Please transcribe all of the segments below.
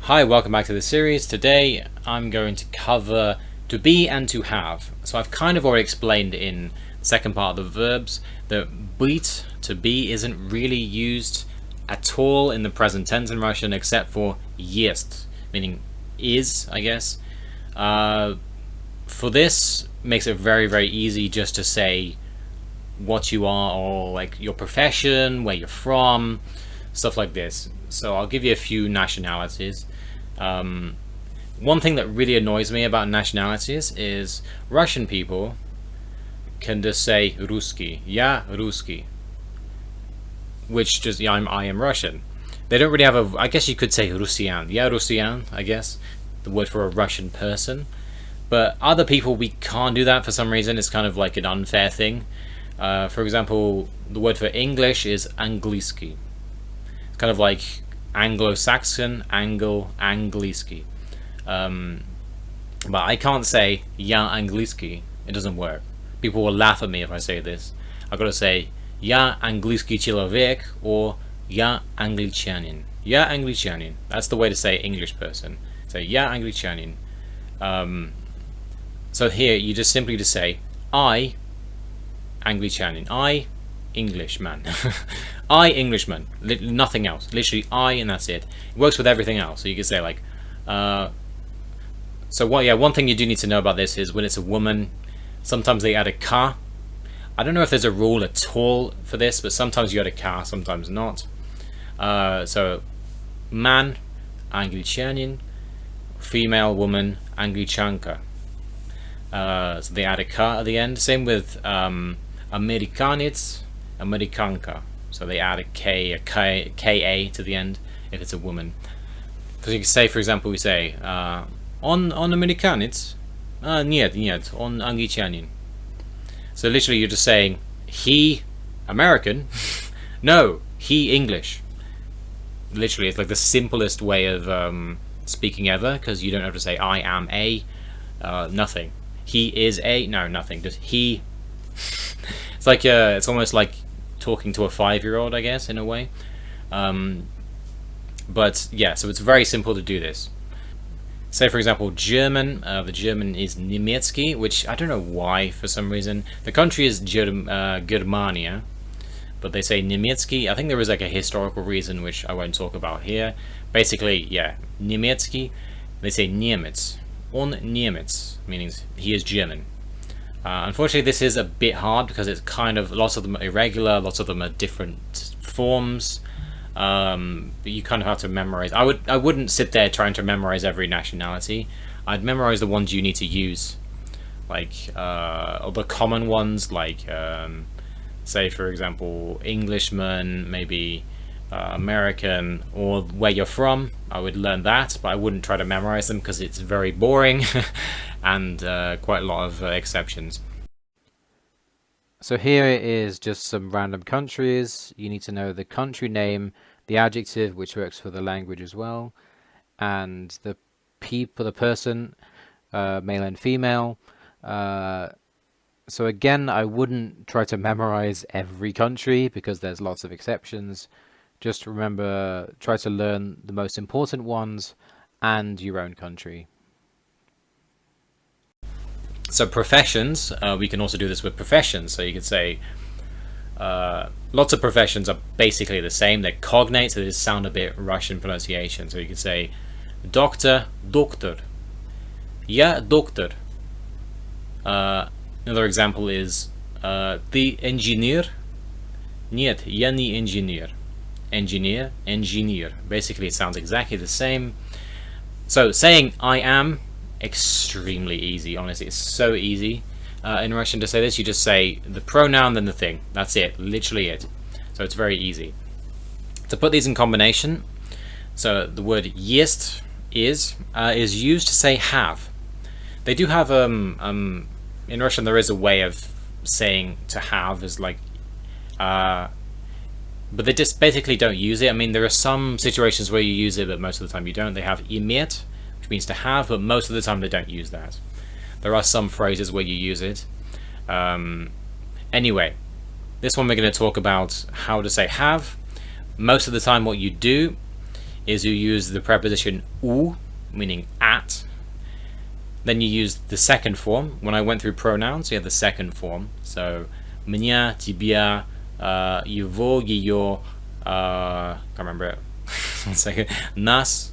Hi, welcome back to the series. Today I'm going to cover to be and to have. So I've kind of already explained in the second part of the verbs that быть, to be, isn't really used at all in the present tense in Russian except for есть, meaning is, I guess. For this, makes it very, very easy just to say what you are, or like your profession, where you're from, stuff like this. So I'll give you a few nationalities. One thing that really annoys me about nationalities is Russian people can just say Ruski, ya Ruski, which just I am Russian. They don't really have a. I guess you could say Rusian, ya Rusian. I guess the word for a Russian person. But other people, we can't do that for some reason. It's kind of like an unfair thing. For example, the word for English is angliski. It's kind of like Anglo-Saxon, angliski. But I can't say ya angliski. It doesn't work. People will laugh at me if I say this. I've got to say ya angliski человек or ya anglichanin. Ya anglichanin. That's the way to say English person. So ya anglichanin. So here you just simply say I anglichanin. I Englishman. I Englishman. Nothing else. Literally I, and that's it. It works with everything else. So you can say like one thing you do need to know about this is when it's a woman, sometimes they add a ka. I don't know if there's a rule at all for this, but sometimes you add a ka, sometimes not. So man, anglichanin, female, woman, anglichanka. So they add a ka at the end. Same with Amerikanits, Amerikanka. So they add a ka to the end if it's a woman. Because you can say, for example, we say on Amerikanits, нет, on Anglichanin. So literally, you're just saying he American, no, he English. Literally, it's like the simplest way of speaking ever, because you don't have to say I am a, nothing. He is a, no, nothing. Just he. It's like it's almost like talking to a 5-year-old, I guess, in a way. But yeah, so it's very simple to do this. Say, for example, German. The German is Niemiecki, which I don't know why, for some reason. The country is Germania, but they say Niemiecki. I think there is like a historical reason, which I won't talk about here. Basically, yeah, Niemiecki. They say Niemiec. On Niemiec, meaning he is German. Unfortunately, this is a bit hard because it's kind of, lots of them are irregular, lots of them are different forms. But you kind of have to memorize. I wouldn't sit there trying to memorize every nationality. I'd memorize the ones you need to use, like or the common ones, like say, for example, Englishman, maybe American, or where you're from. I would learn that, but I wouldn't try to memorize them because it's very boring and quite a lot of exceptions. So here is just some random countries. You need to know the country name, the adjective, which works for the language as well, and the person, male and female. So again, I wouldn't try to memorize every country because there's lots of exceptions. Just remember, try to learn the most important ones and your own country. So professions, we can also do this with professions. So you could say lots of professions are basically the same. They're cognate, so they just sound a bit Russian pronunciation. So you could say doctor, доктор. Я доктор. Another example is ты engineer? Нет, я не инженер. Engineer, engineer. Basically, it sounds exactly the same. So saying I am, extremely easy. Honestly, it's so easy in Russian to say this. You just say the pronoun, then the thing. That's it. Literally it. So it's very easy to put these in combination. So the word есть is used to say have. They do have in Russian there is a way of saying to have is like but they just basically don't use it. I mean, there are some situations where you use it, but most of the time you don't. They have imet, which means to have, but most of the time they don't use that. There are some phrases where you use it. Anyway, this one we're going to talk about how to say have. Most of the time what you do is you use the preposition u, meaning at. Then you use the second form. When I went through pronouns, you have the second form. So меня, тебя, его, ее, can't remember it. 1 second. Нас,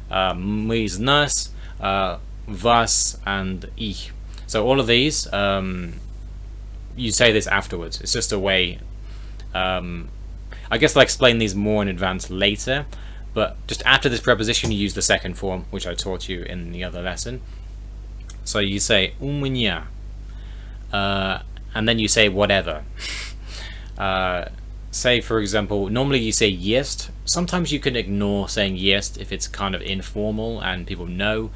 мы из нас, вас, and ich. So all of these, you say this afterwards. It's just a way. I guess I'll explain these more in advance later, but just after this preposition you use the second form, which I taught you in the other lesson. So you say у меня, and then you say whatever. Say for example, normally you say есть. Sometimes you can ignore saying есть if it's kind of informal and people know,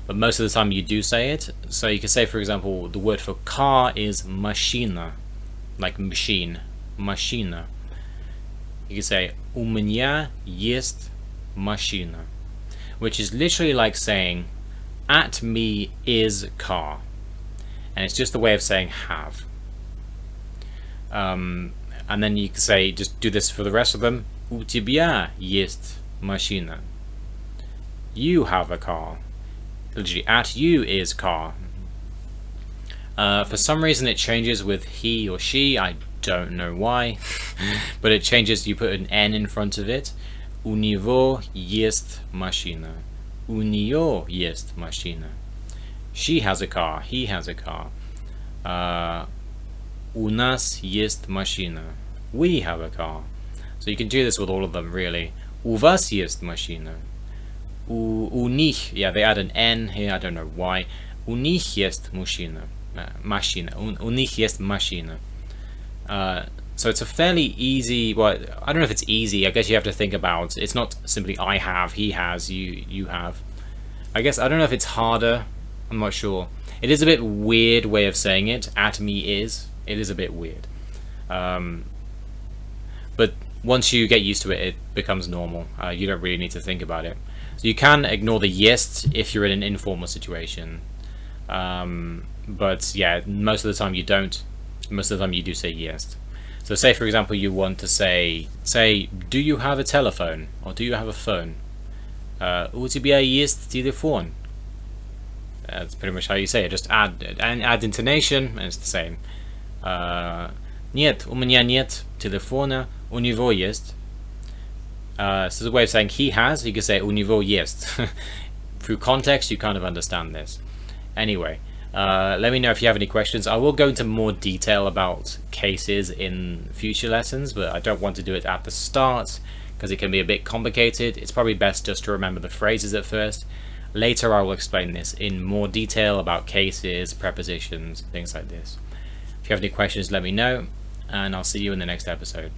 but most of the time you do say it. So you can say, for example, the word for car is машина, like machine, машина. You can say у меня есть машина, which is literally like saying at me is car, and it's just a way of saying have. And then you can say, just do this for the rest of them. У тебя есть машина. You have a car. Literally, at you is car. For some reason it changes with he or she. I don't know why, but it changes. You put an N in front of it. У него есть машина. У нее есть машина. She has a car. He has a car. У нас есть машина. We have a car. So you can do this with all of them, really. У вас есть машина. У них, yeah, they add an N here, I don't know why. У них есть машина. У них есть машина. So it's a fairly easy, well, I don't know if it's easy, I guess you have to think about, it's not simply I have, he has, you have. I guess, I don't know if it's harder, I'm not sure. It is a bit weird way of saying it, at me is. It is a bit weird. But once you get used to it, it becomes normal. You don't really need to think about it. So you can ignore the есть if you're in an informal situation. But yeah, most of the time you don't. Most of the time you do say есть. So say for example you want to say, do you have a telephone? Or do you have a phone? У тебя есть телефон? That's pretty much how you say it. Just add intonation and it's the same. Нет, у меня нет телефона, у него есть. So it's a way of saying he has. You could say у него есть. Through context, you kind of understand this. Anyway, let me know if you have any questions. I will go into more detail about cases in future lessons, but I don't want to do it at the start because it can be a bit complicated. It's probably best just to remember the phrases at first. Later I will explain this in more detail about cases, prepositions, things like this. If you have any questions, let me know, and I'll see you in the next episode.